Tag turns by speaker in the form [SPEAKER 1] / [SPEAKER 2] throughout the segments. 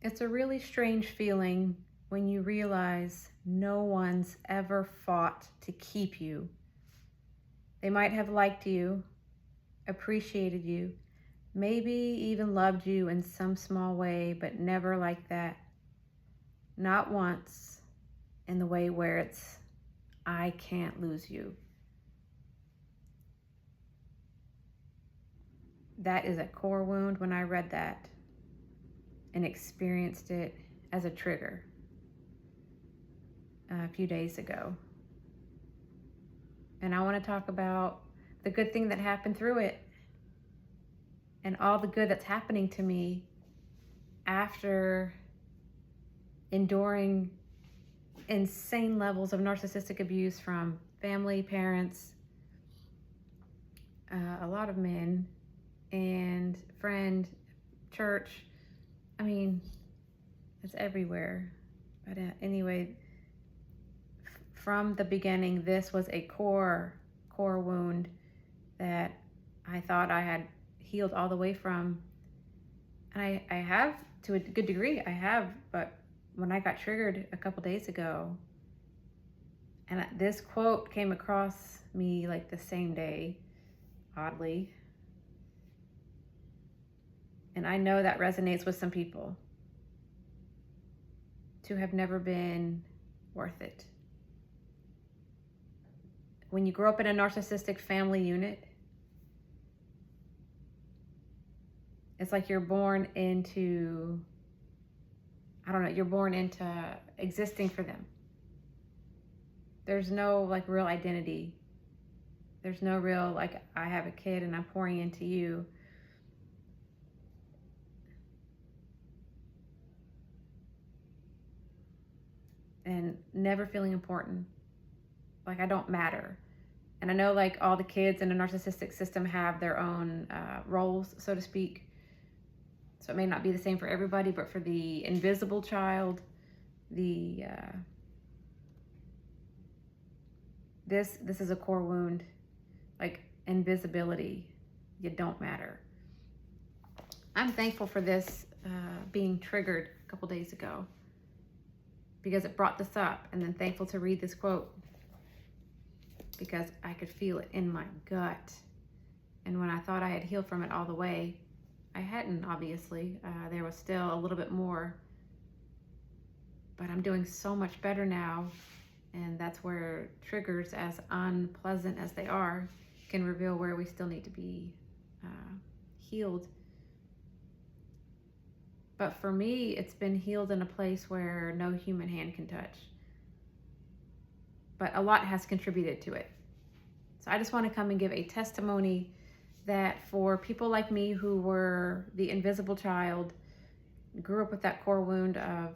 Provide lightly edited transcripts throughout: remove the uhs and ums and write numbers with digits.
[SPEAKER 1] It's a really strange feeling when you realize no one's ever fought to keep you. They might have liked you, appreciated you, maybe even loved you in some small way, but never like that. Not once in the way where it's, I can't lose you. That is a core wound when I read that and experienced it as a trigger a few days ago. And I want to talk about the good thing that happened through it and all the good that's happening to me after enduring insane levels of narcissistic abuse from family, parents, a lot of men, and friend, church. I mean, it's everywhere. But anyway, from the beginning, this was a core wound that I thought I had healed all the way from. And I have, to a good degree, I have, but when I got triggered a couple days ago, and this quote came across me like the same day, oddly. And I know that resonates with some people. To have never been worth it. When you grow up in a narcissistic family unit, it's like you're born into, you're born into existing for them. There's no like real identity. There's no real like, I have a kid and I'm pouring into you. And never feeling important. Like I don't matter. And I know like all the kids in a narcissistic system have their own roles, so to speak. So it may not be the same for everybody, but for the invisible child, this is a core wound, like invisibility. You don't matter. I'm thankful for this being triggered a couple days ago because it brought this up, and then thankful to read this quote because I could feel it in my gut. And when I thought I had healed from it all the way, I hadn't, obviously. There was still a little bit more, but I'm doing so much better now. And that's where triggers, as unpleasant as they are, can reveal where we still need to be healed. But for me, it's been healed in a place where no human hand can touch. But a lot has contributed to it. So I just want to come and give a testimony that for people like me who were the invisible child, grew up with that core wound of,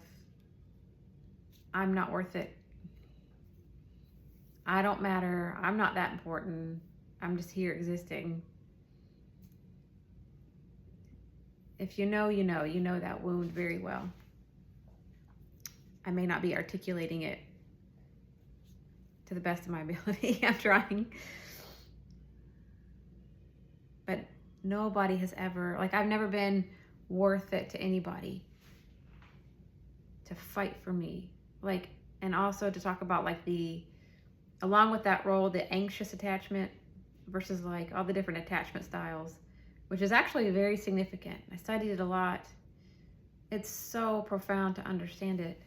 [SPEAKER 1] I'm not worth it. I don't matter. I'm not that important. I'm just here existing. If you know, you know that wound very well. I may not be articulating it to the best of my ability. I'm trying. But nobody has ever, like I've never been worth it to anybody to fight for me. Like, and also to talk about like along with that role, the anxious attachment versus like all the different attachment styles, which is actually very significant. I studied it a lot. It's so profound to understand it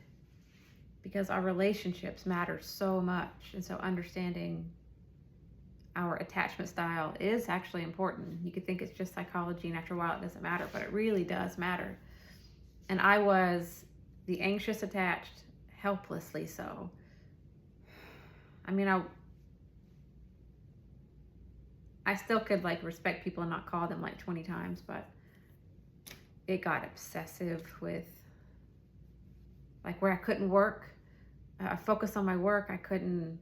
[SPEAKER 1] because our relationships matter so much. And so understanding our attachment style is actually important. You could think it's just psychology and after a while it doesn't matter, but it really does matter. And I was the anxious attached, helplessly so. I mean, I still could like respect people and not call them like 20 times, but it got obsessive with like where I couldn't work. I focused on my work. I couldn't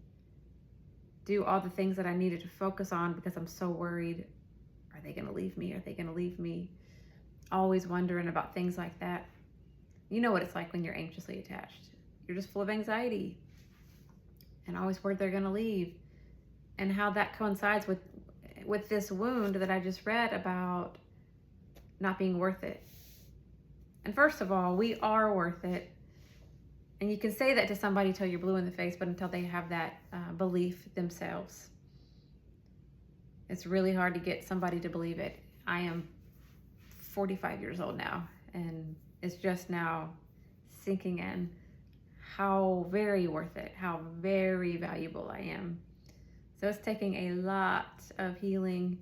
[SPEAKER 1] do all the things that I needed to focus on because I'm so worried. Are they going to leave me? Are they going to leave me? Always wondering about things like that. You know what it's like when you're anxiously attached. You're just full of anxiety and always worried they're going to leave. And how that coincides with this wound that I just read about not being worth it. And first of all, we are worth it. And you can say that to somebody till you're blue in the face, but until they have that belief themselves, it's really hard to get somebody to believe it. I am 45 years old now, and it's just now sinking in how very worth it, how very valuable I am. So it's taking a lot of healing,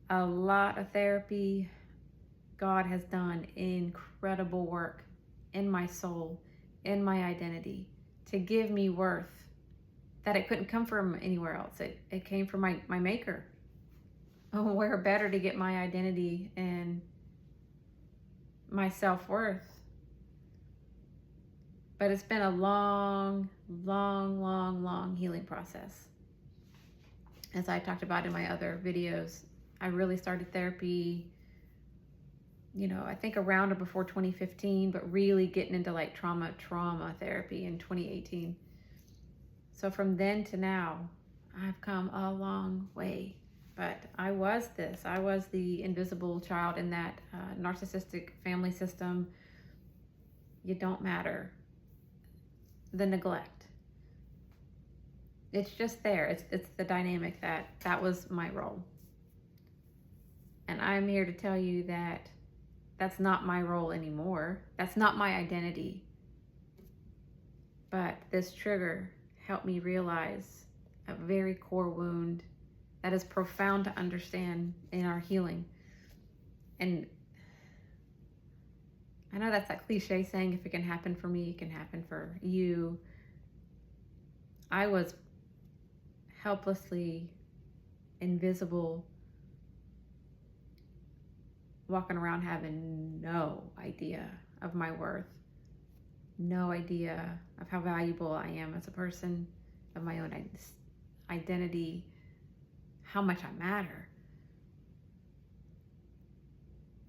[SPEAKER 1] a lot of therapy. God has done incredible work in my soul, in my identity, to give me worth that it couldn't come from anywhere else. It came from my maker. Oh, where better to get my identity and my self-worth? But it's been a long, long, long, long healing process. As I talked about in my other videos, I really started therapy, I think around or before 2015, but really getting into like trauma therapy in 2018. So from then to now, I've come a long way. But I was the invisible child in that narcissistic family system. You don't matter. The neglect. It's just there. It's the dynamic that was my role. And I'm here to tell you that that's not my role anymore. That's not my identity. But this trigger helped me realize a very core wound that is profound to understand in our healing. And I know that's that cliche saying, if it can happen for me, it can happen for you. I was helplessly invisible, walking around having no idea of my worth, no idea of how valuable I am as a person, of my own identity, how much I matter.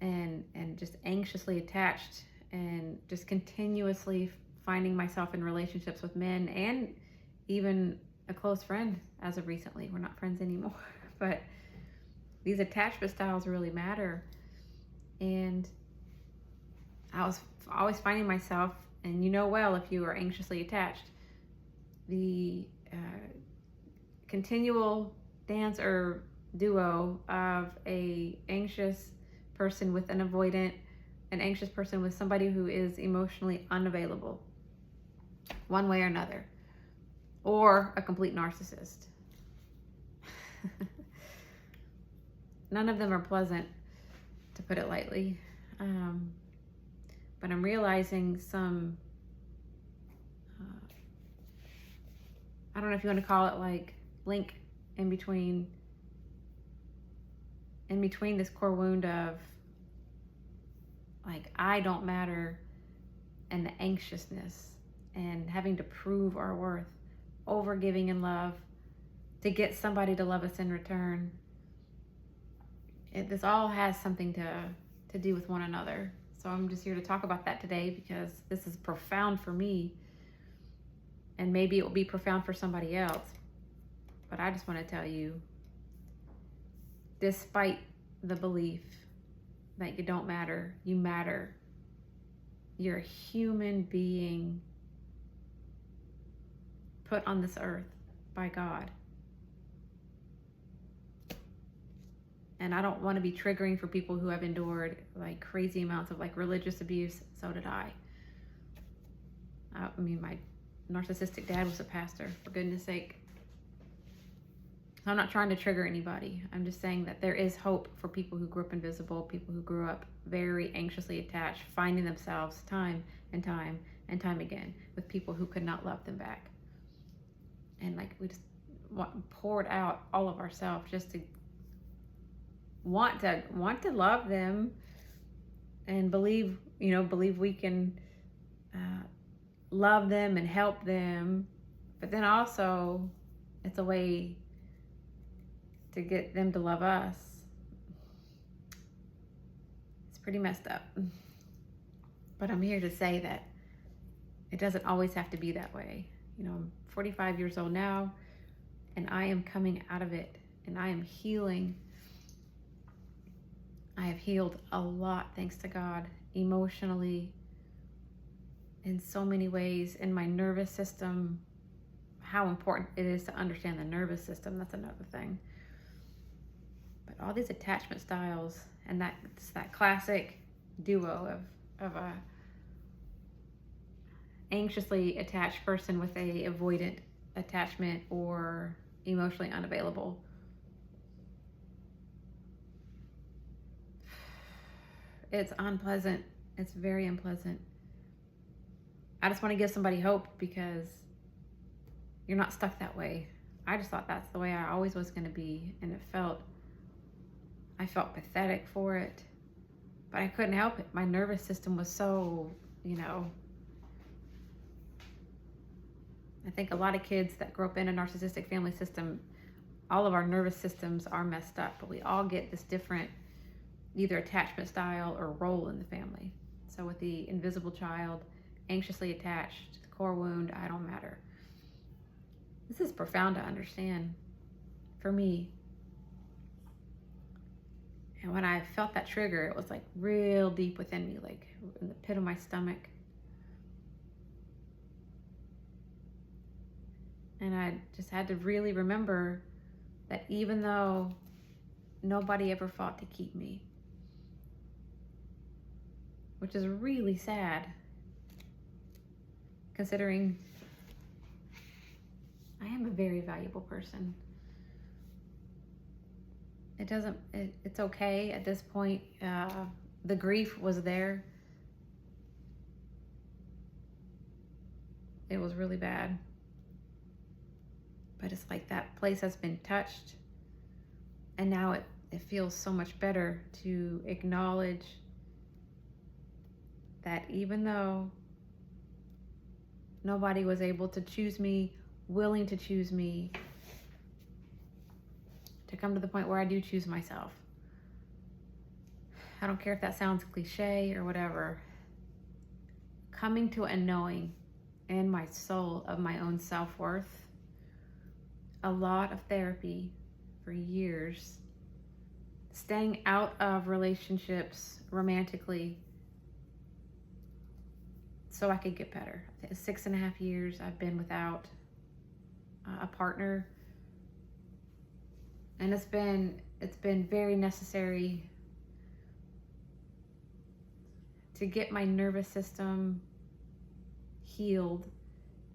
[SPEAKER 1] And just anxiously attached, and just continuously finding myself in relationships with men, and even a close friend as of recently. We're not friends anymore, but these attachment styles really matter. And I was always finding myself, and well, if you are anxiously attached, the continual dance or duo of a anxious person with an avoidant, an anxious person with somebody who is emotionally unavailable, one way or another, or a complete narcissist. None of them are pleasant, to put it lightly. But I'm realizing some, I don't know if you want to call it like link in between this core wound of like, I don't matter, and the anxiousness and having to prove our worth, over giving in love to get somebody to love us in return. This all has something to do with one another. So I'm just here to talk about that today, because this is profound for me, and maybe it will be profound for somebody else. But I just want to tell you, despite the belief that you don't matter, you matter. You're a human being put on this earth by God. And I don't want to be triggering for people who have endured like crazy amounts of like religious abuse. So did I. mean, my narcissistic dad was a pastor, for goodness sake. I'm not trying to trigger anybody. I'm just saying that there is hope for people who grew up invisible, people who grew up very anxiously attached, finding themselves time and time and time again with people who could not love them back. And like, we just poured out all of ourselves just to want to love them and believe we can love them and help them. But then also it's a way to get them to love us. It's pretty messed up. But I'm here to say that it doesn't always have to be that way. I'm 45 years old now, and I am coming out of it, and I am healing. I have healed a lot, thanks to God, emotionally, in so many ways, in my nervous system, how important it is to understand the nervous system. That's another thing. But all these attachment styles, and it's that classic duo of a anxiously attached person with a avoidant attachment or emotionally unavailable. It's unpleasant. It's very unpleasant. I just want to give somebody hope, because you're not stuck that way. I just thought that's the way I always was going to be, and I felt pathetic for it, but I couldn't help it. My nervous system was so, I think a lot of kids that grow up in a narcissistic family system, all of our nervous systems are messed up, but we all get this different either attachment style or role in the family. So with the invisible child, anxiously attached, core wound, I don't matter. This is profound to understand for me. And when I felt that trigger, it was like real deep within me, like in the pit of my stomach. And I just had to really remember that even though nobody ever fought to keep me, which is really sad, considering I am a very valuable person. It's okay at this point. The grief was there. It was really bad. But it's like that place has been touched, and now it feels so much better to acknowledge that even though nobody was able to choose me, willing to choose me, to come to the point where I do choose myself. I don't care if that sounds cliche or whatever. Coming to a knowing in my soul of my own self-worth, a lot of therapy for years, staying out of relationships romantically so I could get better. 6.5 years I've been without a partner, and it's been very necessary to get my nervous system healed,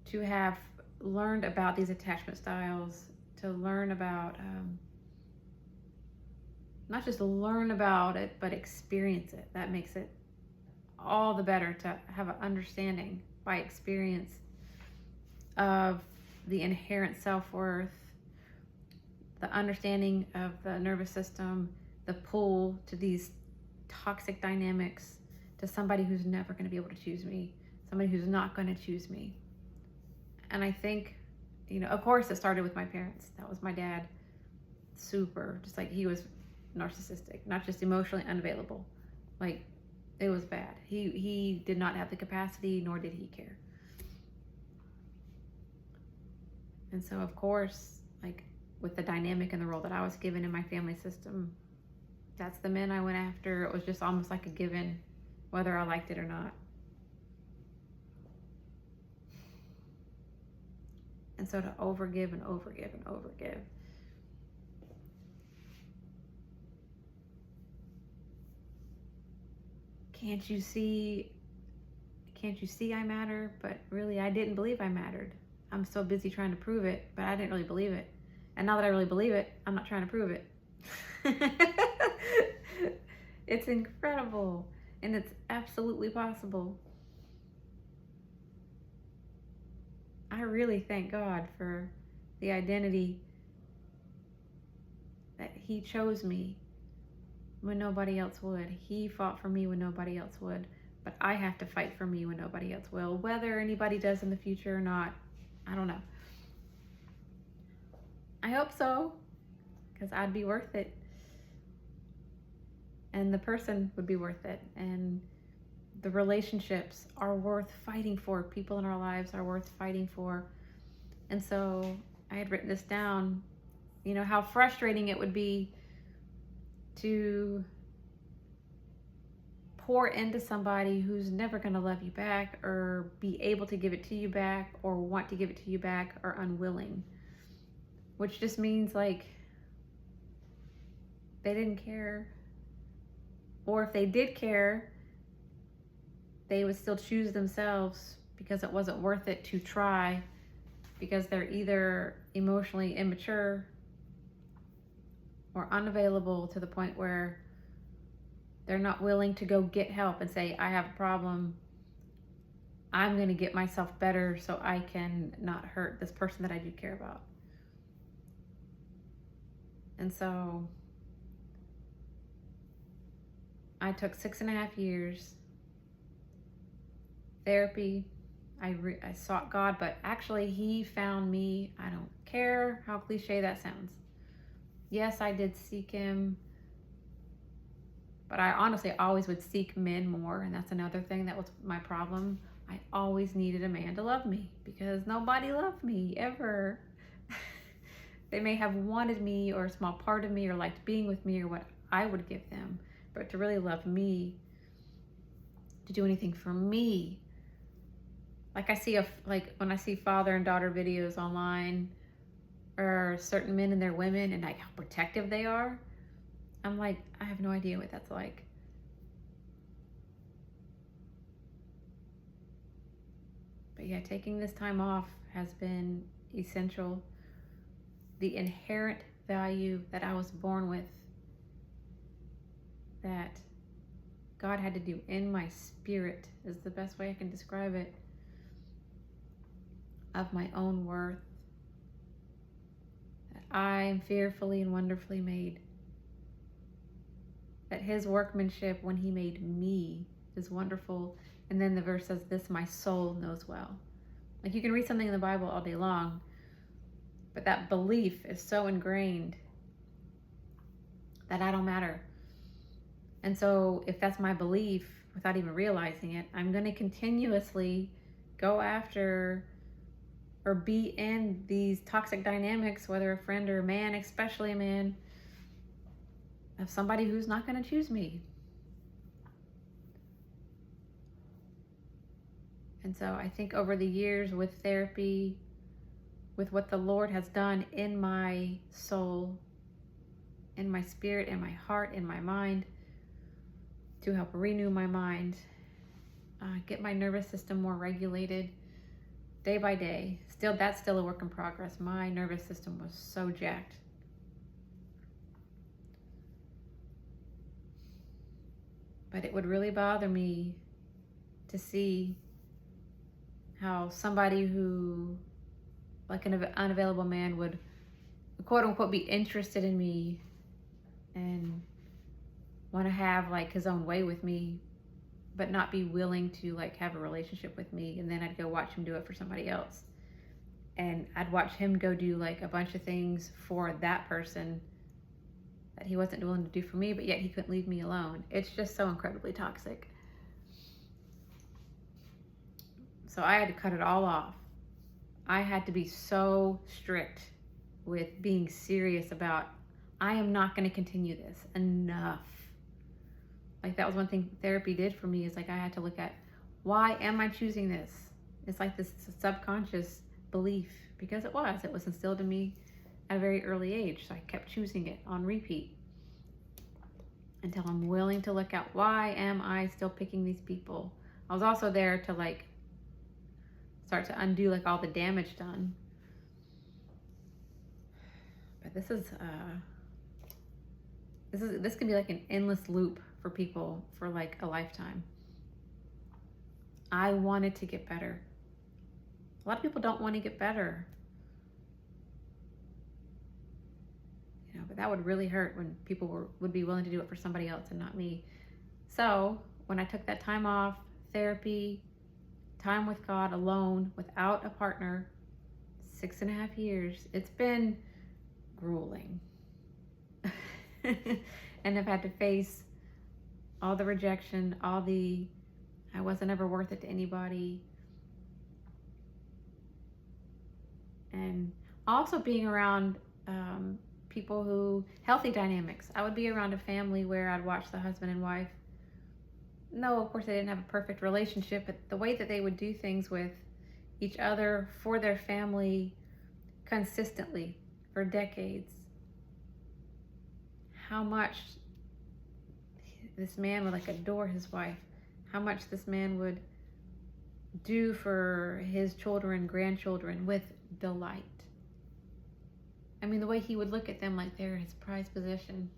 [SPEAKER 1] to have learned about these attachment styles, to learn about not just learn about it, but experience it. That makes it all the better, to have an understanding by experience of the inherent self-worth, the understanding of the nervous system, the pull to these toxic dynamics, to somebody who's never going to be able to choose me, somebody who's not going to choose me. And I think, of course it started with my parents. That was my dad. Super, just like he was narcissistic, not just emotionally unavailable. Like, it was bad. He did not have the capacity, nor did he care. And so, of course, like with the dynamic and the role that I was given in my family system, that's the men I went after. It was just almost like a given, whether I liked it or not. And so to overgive and overgive and overgive. Can't you see I matter? But really, I didn't believe I mattered. I'm so busy trying to prove it, but I didn't really believe it. And now that I really believe it, I'm not trying to prove it. It's incredible, and it's absolutely possible. I really thank God for the identity that He chose me when nobody else would. He fought for me when nobody else would, but I have to fight for me when nobody else will. Whether anybody does in the future or not, I don't know. I hope so, because I'd be worth it, and the person would be worth it, and the relationships are worth fighting for. People in our lives are worth fighting for. And so I had written this down, how frustrating it would be to pour into somebody who's never going to love you back or be able to give it to you back or want to give it to you back, or unwilling, which just means like they didn't care. Or if they did care, they would still choose themselves because it wasn't worth it to try, because they're either emotionally immature or unavailable to the point where they're not willing to go get help and say, I have a problem. I'm going to get myself better so I can not hurt this person that I do care about. And so I took 6.5 years therapy. I sought God, but actually He found me. I don't care how cliche that sounds. Yes, I did seek Him, but I honestly always would seek men more, and that's another thing that was my problem. I always needed a man to love me because nobody loved me ever. They may have wanted me or a small part of me or liked being with me or what I would give them, but to really love me, to do anything for me. Like like when I see father and daughter videos online, or certain men and their women, and like how protective they are, I'm like, I have no idea what that's like. But yeah, taking this time off has been essential. The inherent value that I was born with, that God had to do in my spirit, is the best way I can describe it, of my own worth. That I am fearfully and wonderfully made. That His workmanship when He made me is wonderful. And then the verse says, this my soul knows well. Like, you can read something in the Bible all day long, but that belief is so ingrained that I don't matter. And so if that's my belief, without even realizing it, I'm going to continuously go after or be in these toxic dynamics, whether a friend or a man, especially a man, of somebody who's not going to choose me. And so I think over the years with therapy, with what the Lord has done in my soul, in my spirit, in my heart, in my mind, to help renew my mind, get my nervous system more regulated day by day. That's still a work in progress. My nervous system was so jacked. But it would really bother me to see how somebody who, like an unavailable man, would quote unquote be interested in me and want to have like his own way with me, but not be willing to like have a relationship with me. And then I'd go watch him do it for somebody else. And I'd watch him go do like a bunch of things for that person that he wasn't willing to do for me, but yet he couldn't leave me alone. It's just so incredibly toxic. So I had to cut it all off. I had to be so strict with being serious about, I am not going to continue this. Enough. Like, that was one thing therapy did for me, is like I had to look at, why am I choosing this? It's like this subconscious belief, because it was instilled in me at a very early age. So I kept choosing it on repeat until I'm willing to look at, why am I still picking these people? I was also there to like start to undo like all the damage done. But this can be like an endless loop for people for like a lifetime. I wanted to get better. A lot of people don't want to get better. You know, but that would really hurt when people would be willing to do it for somebody else and not me. So when I took that time off, therapy, time with God alone, without a partner, 6.5 years, it's been grueling. And I've had to face all the rejection, I wasn't ever worth it to anybody. And also being around people who, healthy dynamics. I would be around a family where I'd watch the husband and wife no, of course they didn't have a perfect relationship, but the way that they would do things with each other for their family consistently for decades, how much this man would like adore his wife, how much this man would do for his children, grandchildren with delight. I mean, the way he would look at them like they're his prized possession.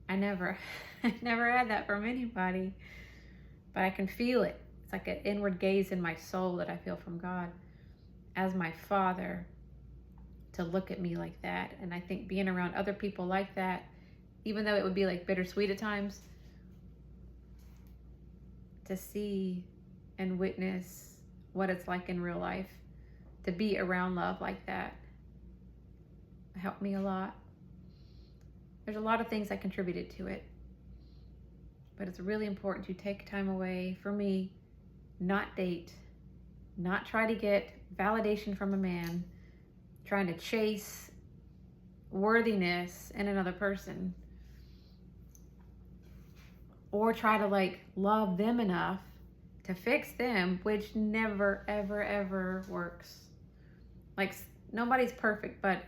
[SPEAKER 1] I never had that from anybody, but I can feel it. It's like an inward gaze in my soul that I feel from God as my Father, to look at me like that. And I think being around other people like that, even though it would be like bittersweet at times, to see and witness what it's like in real life, to be around love like that, helped me a lot. There's a lot of things that contributed to it, but it's really important to take time away, for me, not date, not try to get validation from a man, trying to chase worthiness in another person, or try to like love them enough to fix them, which never, ever, ever works. Like, nobody's perfect, but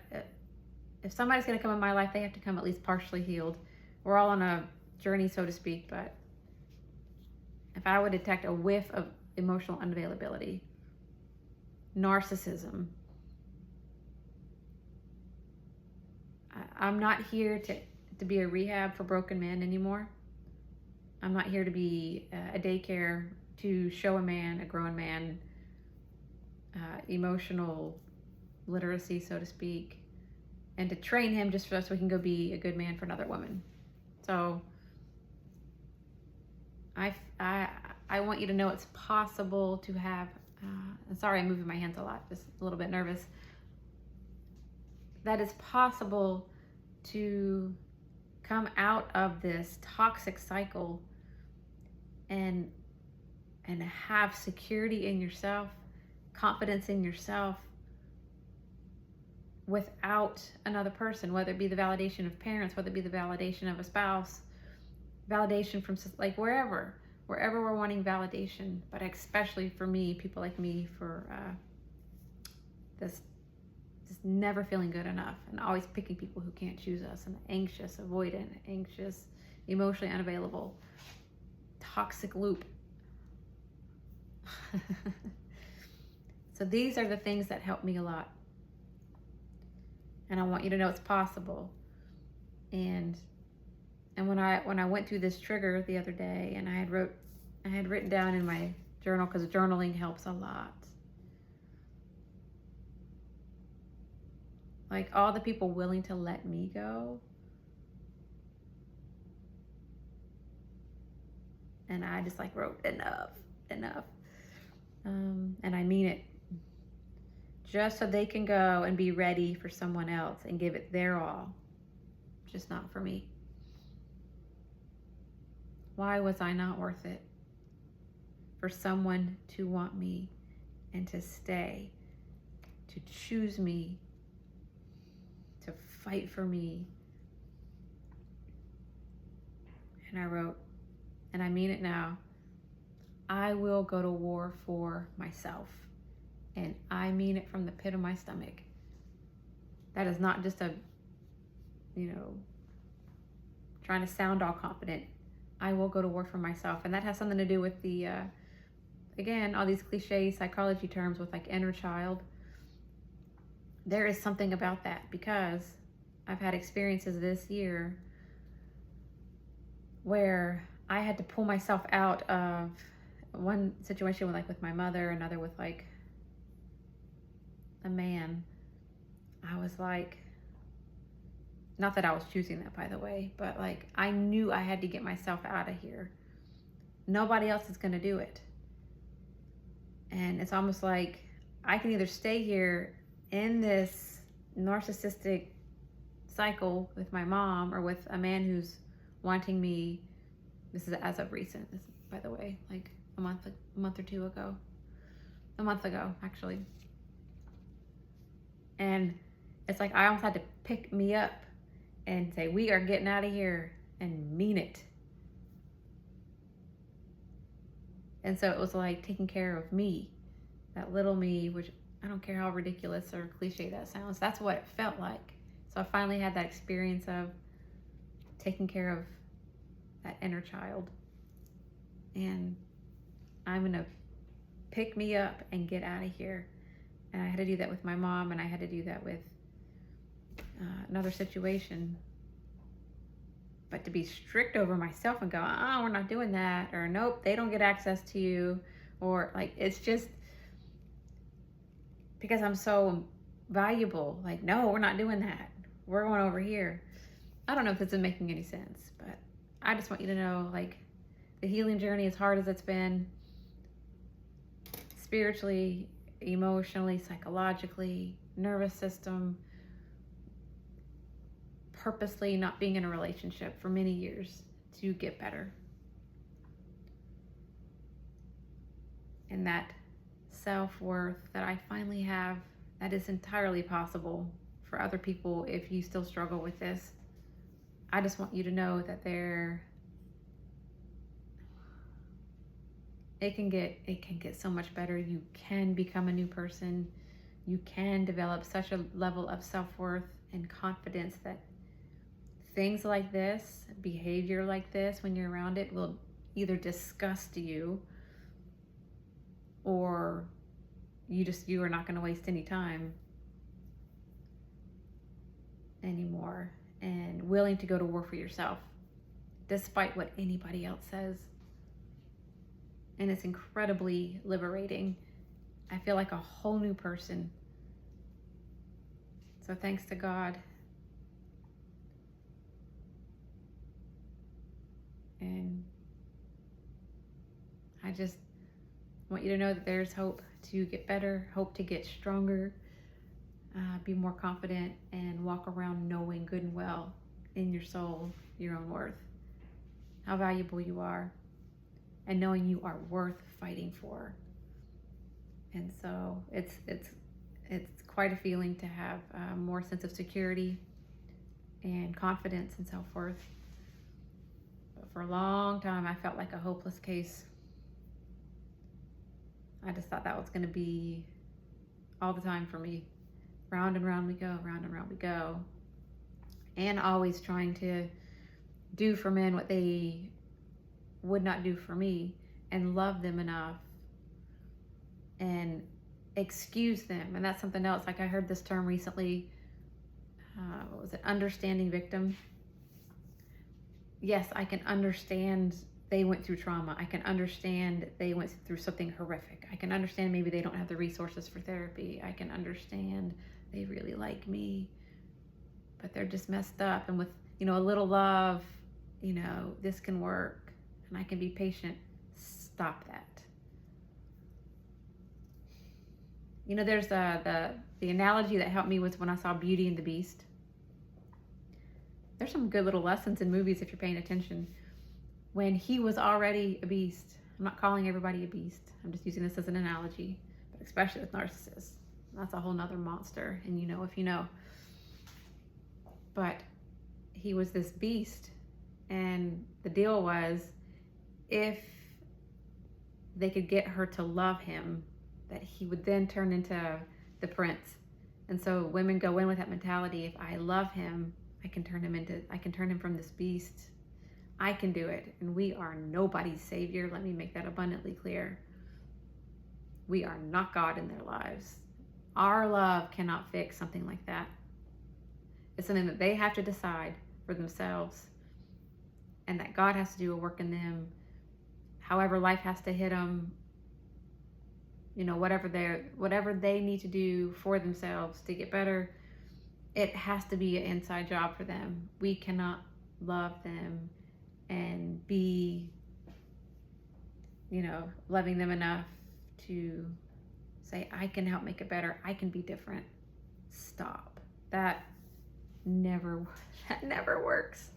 [SPEAKER 1] if somebody's going to come in my life, they have to come at least partially healed. We're all on a journey, so to speak, but if I would detect a whiff of emotional unavailability, narcissism, I'm not here to be a rehab for broken men anymore. I'm not here to be a daycare to show a man, a grown man, emotional literacy, so to speak, and to train him just so we can go be a good man for another woman. So I want you to know it's possible to have, sorry, I'm moving my hands a lot, just a little bit nervous. That it's possible to come out of this toxic cycle and have security in yourself, confidence in yourself, without another person, whether it be the validation of parents, whether it be the validation of a spouse, validation from like wherever we're wanting validation, but especially for me, people like me, for this just never feeling good enough and always picking people who can't choose us, and anxious, avoidant, anxious, emotionally unavailable, toxic loop. So these are the things that help me a lot. And I want you to know it's possible. And when I went through this trigger the other day, and I had written down in my journal, because journaling helps a lot, like all the people willing to let me go. And I just like wrote enough. And I mean it. Just so they can go and be ready for someone else and give it their all. Just not for me. Why was I not worth it? For someone to want me and to stay, to choose me, to fight for me. And I wrote, and I mean it now, I will go to war for myself. And I mean it from the pit of my stomach. That is not just a, trying to sound all confident. I will go to war for myself. And that has something to do with the, again, all these cliche psychology terms with like inner child. There is something about that, because I've had experiences this year where I had to pull myself out of one situation with my mother, another with like a man. I was like, not that I was choosing that, by the way, but like I knew I had to get myself out of here. Nobody else is going to do it. And it's almost like I can either stay here in this narcissistic cycle with my mom, or with a man who's wanting me. This is as of recent, this is, by the way, like a month or two ago. A month ago, actually. And it's like I almost had to pick me up and say, we are getting out of here, and mean it. And so it was like taking care of me, that little me, which I don't care how ridiculous or cliche that sounds. That's what it felt like. So I finally had that experience of taking care of that inner child. And I'm going to pick me up and get out of here. And I had to do that with my mom, and I had to do that with another situation. But to be strict over myself and go, oh, we're not doing that, or nope, they don't get access to you, or like, it's just because I'm so valuable. Like, no, we're not doing that. We're going over here. I don't know if this is making any sense, but I just want you to know, like, the healing journey, as hard as it's been, spiritually, emotionally, psychologically, nervous system, purposely not being in a relationship for many years to get better. And that self-worth that I finally have, that is entirely possible for other people if you still struggle with this. I just want you to know that it can get so much better. You can become a new person. You can develop such a level of self-worth and confidence that things like this, behavior like this, when you're around it, will either disgust you, or you are not going to waste any time anymore, and willing to go to war for yourself despite what anybody else says. And it's incredibly liberating. I feel like a whole new person. So thanks to God. And I just want you to know that there's hope to get better, hope to get stronger, be more confident, and walk around knowing good and well in your soul your own worth, how valuable you are, and knowing you are worth fighting for. And so it's quite a feeling to have more sense of security and confidence and self-worth. For a long time, I felt like a hopeless case. I just thought that was going to be all the time for me. Round and round we go, round and round we go. And always trying to do for men what they would not do for me, and love them enough and excuse them. And that's something else. Like, I heard this term recently. What was it? Understanding victim. Yes, I can understand they went through trauma. I can understand they went through something horrific. I can understand maybe they don't have the resources for therapy. I can understand they really like me, but they're just messed up. And with, a little love, this can work, and I can be patient. Stop that. There's the analogy that helped me was when I saw Beauty and the Beast. There's some good little lessons in movies if you're paying attention. When he was already a beast, I'm not calling everybody a beast, I'm just using this as an analogy, but especially with narcissists. That's a whole nother monster, and if you know. But he was this beast, and the deal was, if they could get her to love him, that he would then turn into the prince. And so women go in with that mentality: if I love him, I can turn him from this beast. I can do it. And we are nobody's savior. Let me make that abundantly clear. We are not God in their lives. Our love cannot fix something like that. It's something that they have to decide for themselves, and that God has to do a work in them. However life has to hit them, whatever they need to do for themselves to get better, it has to be an inside job for them. We cannot love them and be, loving them enough to say, I can help make it better. I can be different. Stop. That never works.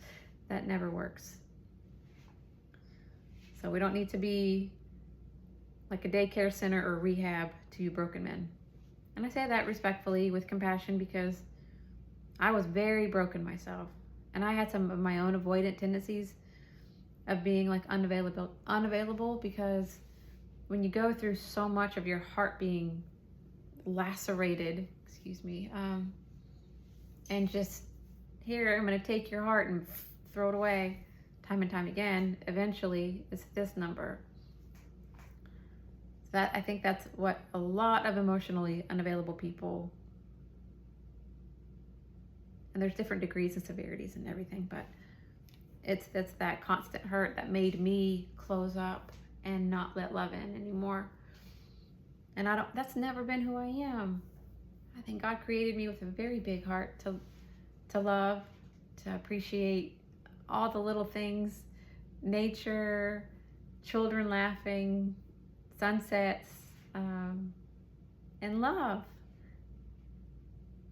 [SPEAKER 1] That never works. So we don't need to be like a daycare center or rehab to broken men. And I say that respectfully with compassion, because I was very broken myself, and I had some of my own avoidant tendencies of being like unavailable, because when you go through so much of your heart being lacerated, excuse me, and just, here, I'm going to take your heart and throw it away time and time again, eventually it's this number. So that, I think that's what a lot of emotionally unavailable people, and there's different degrees and severities and everything, but it's that constant hurt that made me close up and not let love in anymore. And that's never been who I am. I think God created me with a very big heart to love, to appreciate all the little things, nature, children laughing, sunsets, and love,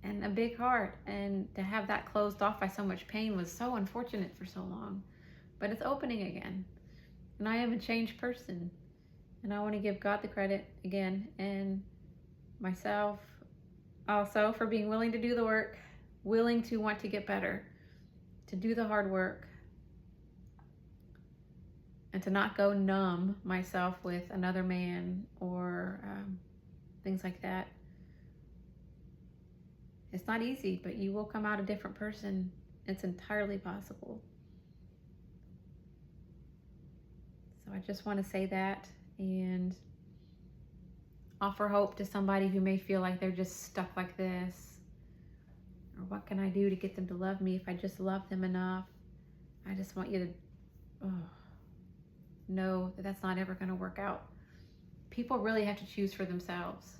[SPEAKER 1] and a big heart. And to have that closed off by so much pain was so unfortunate for so long, but it's opening again. And I am a changed person. And I want to give God the credit again, and myself also, for being willing to do the work, willing to want to get better, to do the hard work, and to not go numb myself with another man or things like that. It's not easy, but you will come out a different person. It's entirely possible. So I just want to say that, and offer hope to somebody who may feel like they're just stuck like this. Or what can I do to get them to love me if I just love them enough? I just want you to know that that's not ever going to work out. People really have to choose for themselves.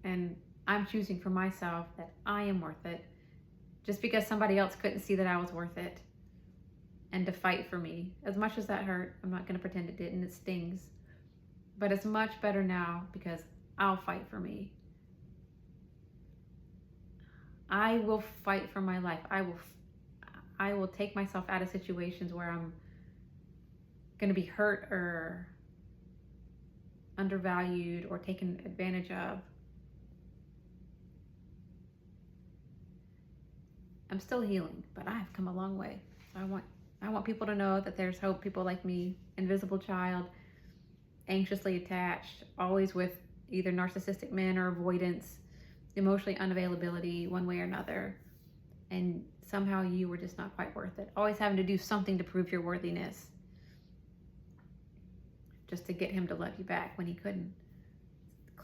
[SPEAKER 1] And I'm choosing for myself that I am worth it. Just because somebody else couldn't see that I was worth it. And to fight for me. As much as that hurt, I'm not going to pretend it didn't. It stings. But it's much better now because I'll fight for me. I will fight for my life. I will take myself out of situations where I'm going to be hurt or undervalued or taken advantage of. I'm still healing, but I've come a long way. So I want people to know that there's hope. People like me, invisible child, anxiously attached, always with either narcissistic men or avoidance, emotionally unavailability one way or another. And somehow you were just not quite worth it. Always having to do something to prove your worthiness. Just to get him to love you back when he couldn't.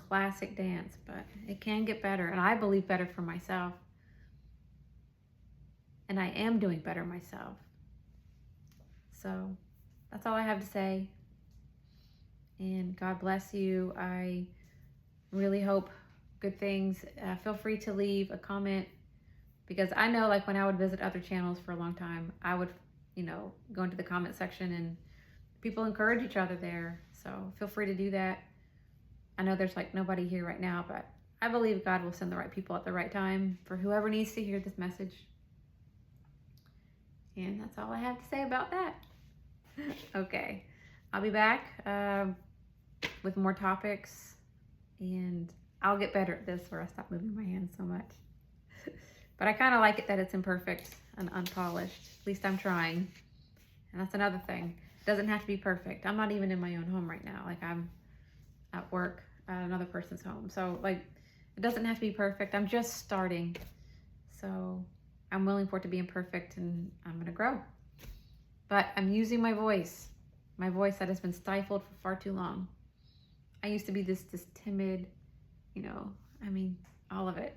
[SPEAKER 1] Classic dance, but it can get better. And I believe better for myself. And I am doing better myself. So that's all I have to say. And God bless you. I really hope good things. Feel free to leave a comment, because I know, like, when I would visit other channels for a long time, I would, go into the comment section and people encourage each other there. So feel free to do that. I know there's like nobody here right now, but I believe God will send the right people at the right time for whoever needs to hear this message. And that's all I have to say about that. Okay, I'll be back with more topics, and I'll get better at this where I stop moving my hands so much. But I kind of like it that it's imperfect and unpolished. At least I'm trying. And that's another thing. It doesn't have to be perfect. I'm not even in my own home right now. Like, I'm at work at another person's home. So, like, it doesn't have to be perfect. I'm just starting. So I'm willing for it to be imperfect, and I'm going to grow. But I'm using my voice that has been stifled for far too long. I used to be this timid, all of it.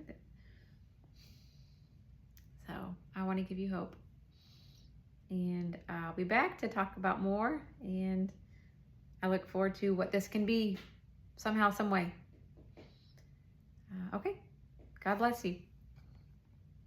[SPEAKER 1] So I want to give you hope. And I'll be back to talk about more. And I look forward to what this can be somehow, some way. Okay. God bless you.